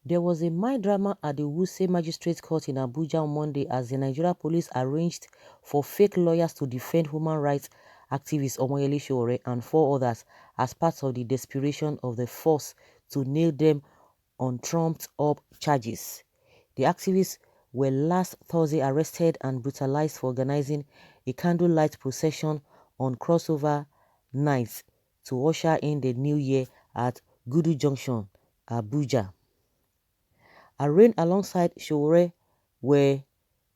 There was a mild drama at the Wuse Magistrate Court in Abuja on Monday as the Nigeria police arranged for fake lawyers to defend human rights activist Omoyele Sowore and four others as part of the desperation of the force to nail them on trumped-up charges. The activists were last Thursday arrested and brutalized for organizing a candlelight procession on crossover nights to usher in the new year at Gudu Junction, Abuja. Arraigned alongside Sowore were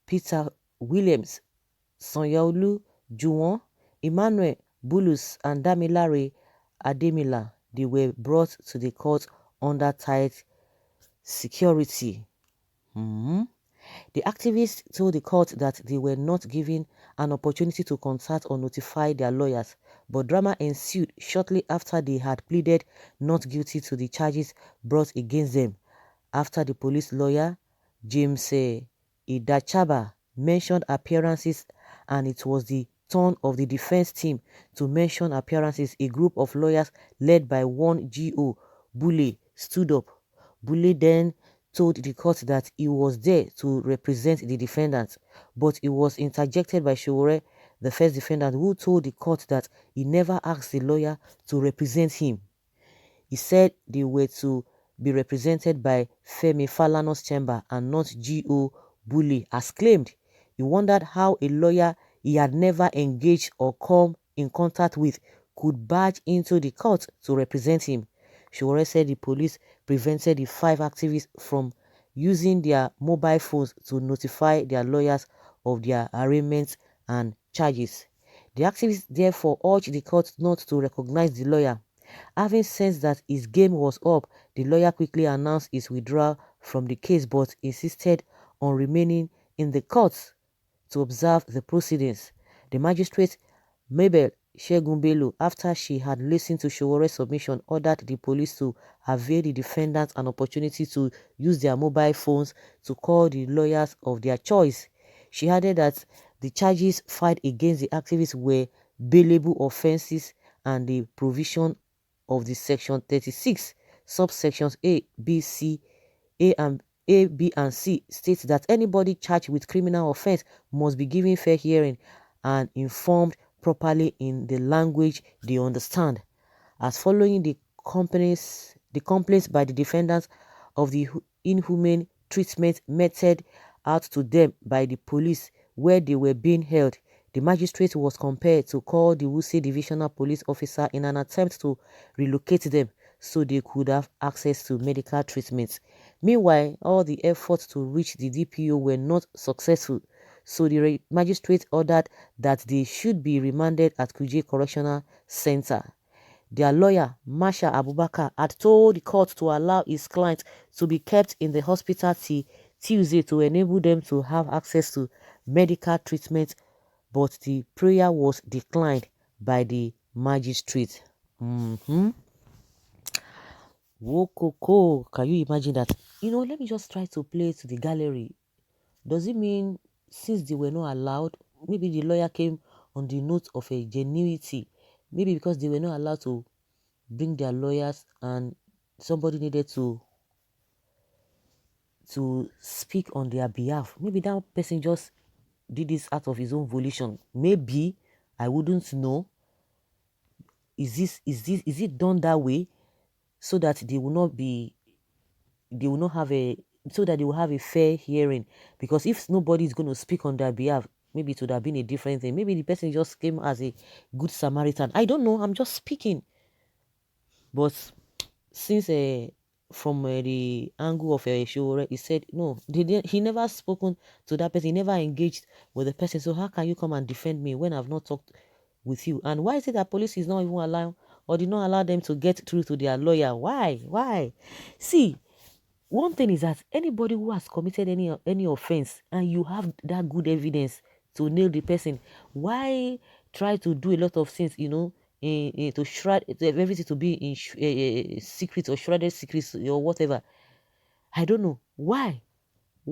Peter Williams, Sanyaolu Juwon, Emmanuel Bulus and Damilare Ademila. They were brought to the court under tight security. The activists told the court that they were not given an opportunity to contact or notify their lawyers, but drama ensued shortly after they had pleaded not guilty to the charges brought against them, after the police lawyer, James Idachaba, mentioned appearances, and it was the turn of the defense team to mention appearances. A group of lawyers led by one G.O. Bule stood up. Bule then told the court that he was there to represent the defendants, but he was interjected by Sowore, the first defendant, who told the court that he never asked the lawyer to represent him. He said they were to be represented by Femi Falana's chamber and not G.O. Bule, as claimed. He wondered how a lawyer he had never engaged or come in contact with could barge into the court to represent him. Sowore said the police prevented the five activists from using their mobile phones to notify their lawyers of their arraignments and charges. The activists therefore urged the court not to recognize the lawyer. Having sensed that his game was up, the lawyer quickly announced his withdrawal from the case but insisted on remaining in the court to observe the proceedings. The magistrate, Mabel Shegun, after she had listened to Showore's submission, ordered the police to avail the defendants an opportunity to use their mobile phones to call the lawyers of their choice. She added that the charges filed against the activists were bailable offenses and the provision of the Section 36, subsections A, B, C, A, B, and C states that anybody charged with criminal offense must be given fair hearing and informed properly in the language they understand. As following the complaints by the defendants of the inhumane treatment meted out to them by the police where they were being held, the magistrate was compelled to call the Wuse divisional police officer in an attempt to relocate them so they could have access to medical treatment. Meanwhile, all the efforts to reach the DPO were not successful, so the magistrate ordered that they should be remanded at Kuje Correctional Center. Their lawyer, Masha Abubakar, had told the court to allow his client to be kept in the hospital till Tuesday to enable them to have access to medical treatment, but the prayer was declined by the magistrate. Wokoko, can you imagine that? Let me just try to play to the gallery. Does it mean since they were not allowed, maybe the lawyer came on the note of a genuity, maybe because they were not allowed to bring their lawyers and somebody needed to speak on their behalf. Maybe that person just did this out of his own volition. Maybe, I wouldn't know. Is it done that way so that they will not have a so that they will have a fair hearing? Because if nobody is going to speak on their behalf, maybe it would have been a different thing. Maybe the person just came as a good Samaritan. I don't know. I'm just speaking. But since from the angle of Sowore, he said no, he never spoken to that person. He never engaged with the person. So how can you come and defend me when I've not talked with you? And why is it that police is not even allowed or did not allow them to get through to their lawyer? Why? See, one thing is that anybody who has committed any offense and you have that good evidence to nail the person, why try to do a lot of things, to shroud everything to be in secret or shrouded secrets or whatever? I don't know. Why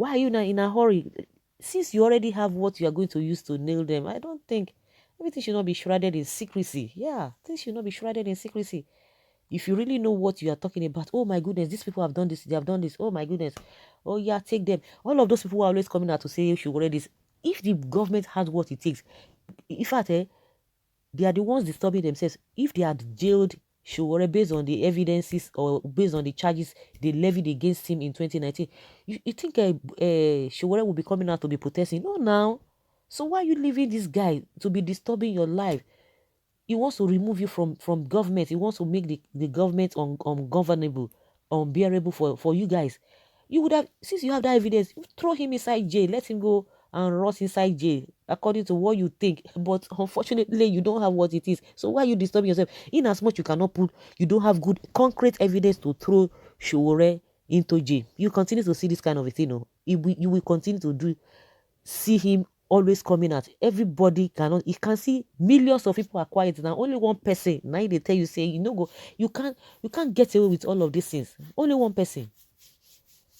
are you not in a hurry? Since you already have what you are going to use to nail them, I don't think everything should not be shrouded in secrecy. Yeah, things should not be shrouded in secrecy. If you really know what you are talking about, oh my goodness, these people have done this, they have done this, oh my goodness, oh yeah, take them. All of those people who are always coming out to say you should already this. If the government has what it takes, in fact, they are the ones disturbing themselves. If they had jailed Sowore based on the evidences or based on the charges they levied against him in 2019, you think Sowore will be coming out to be protesting? No, now. So why are you leaving this guy to be disturbing your life? He wants to remove you from government. He wants to make the government ungovernable, unbearable for you guys. You would have, since you have that evidence, you throw him inside jail, let him go and rot inside jail according to what you think. But unfortunately, you don't have what it is. So why are you disturbing yourself? In as much you cannot put, you don't have good concrete evidence to throw Sowore into jail. You continue to see this kind of a thing. No? You will continue to see him always coming out. Everybody cannot, you can see millions of people are quiet now. Only one person. Now they tell you, say, you can't get away with all of these things. Only one person.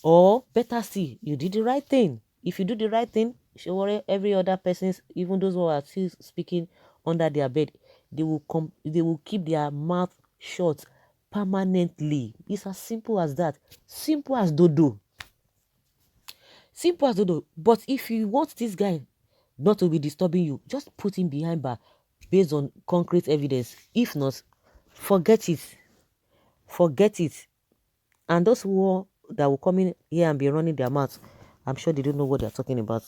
Or better still, you did the right thing. If you do the right thing, sure, every other person, even those who are still speaking under their bed, they will keep their mouth shut permanently. It's as simple as that. Simple as dodo. Simple as dodo. But if you want this guy not to be disturbing you, just put him behind bar based on concrete evidence. If not, forget it. Forget it. And those that will come in here and be running their mouth, I'm sure they don't know what they're talking about.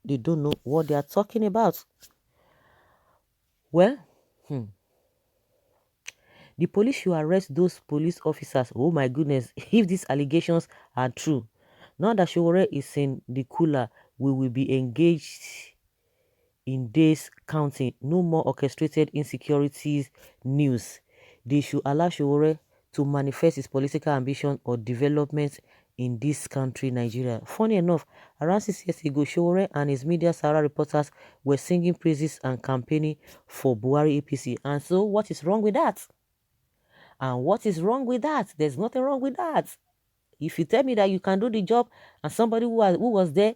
They don't know what they are talking about. Well, the police should arrest those police officers. Oh my goodness, if these allegations are true. Now that Sowore is in the cooler, we will be engaged in days counting. No more orchestrated insecurities news. They should allow Sowore to manifest his political ambition or development in this country, Nigeria. Funny enough, around 6 years ago, Sowore and his media Sarah reporters were singing praises and campaigning for Buhari APC. And so, what is wrong with that? And what is wrong with that? There's nothing wrong with that. If you tell me that you can do the job and somebody who was there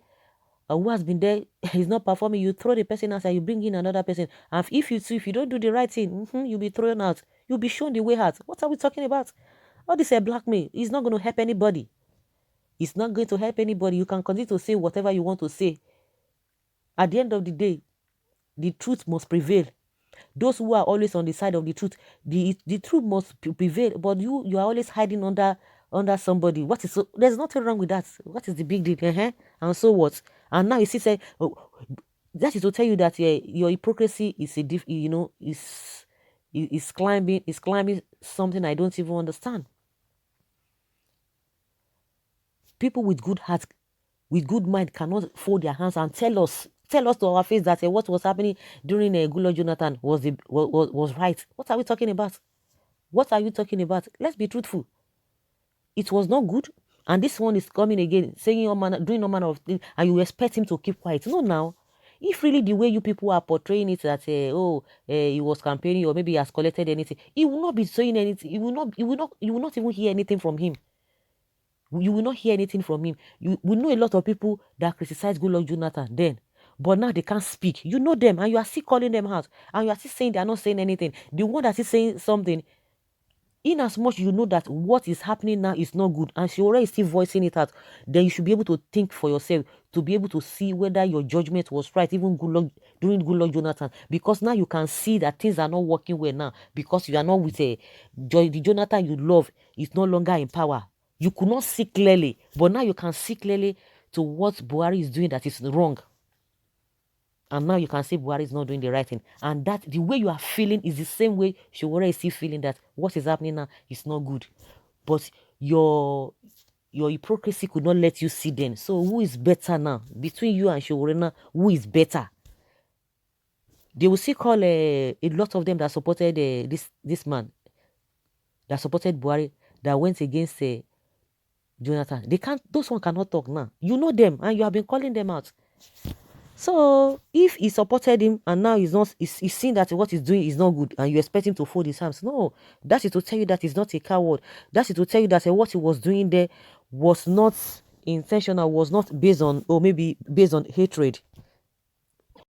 who has been there is not performing, you throw the person outside, you bring in another person. And if you don't do the right thing, you'll be thrown out. You'll be shown the way out. What are we talking about? All this blackmail is not going to help anybody. It's not going to help anybody. You can continue to say whatever you want to say. At the end of the day, the truth must prevail. Those who are always on the side of the truth, the truth must prevail. But you are always hiding under somebody. There's nothing wrong with that. What is the big deal? And so what? And now you see, say, that is to tell you that your hypocrisy is is climbing something I don't even understand. People with good heart, with good mind, cannot fold their hands and tell us to our face that what was happening during Goodluck Jonathan was right. What are we talking about? What are you talking about? Let's be truthful. It was not good, and this one is coming again, saying doing all manner of things, and you expect him to keep quiet. No, now, if really the way you people are portraying it that he was campaigning or maybe he has collected anything, he will not be saying anything. You will not even hear anything from him. You will not hear anything from him. We know a lot of people that criticize Goodluck Jonathan then, but now they can't speak. You know them, and you are still calling them out, and you are still saying they are not saying anything. The one that is saying something, in as much you know that what is happening now is not good, and Sowore is still voicing it out, then you should be able to think for yourself, to be able to see whether your judgment was right, even during Goodluck Jonathan, because now you can see that things are not working well now, because you are not with the Jonathan you love is no longer in power. You could not see clearly, but now you can see clearly to what Buhari is doing that is wrong. And now you can see Buhari is not doing the right thing. And that the way you are feeling is the same way Sowore is still feeling that what is happening now is not good. But your hypocrisy could not let you see then. So who is better now? Between you and Sowore now, who is better? They will still call a lot of them that supported this man, that supported Buhari, that went against Jonathan. Those one cannot talk now. You know them and you have been calling them out. So if he supported him and now he's seeing that what he's doing is not good and you expect him to fold his arms, no, that is to tell you that he's not a coward. That is to tell you that what he was doing there was not intentional, was not based on, or maybe based on hatred.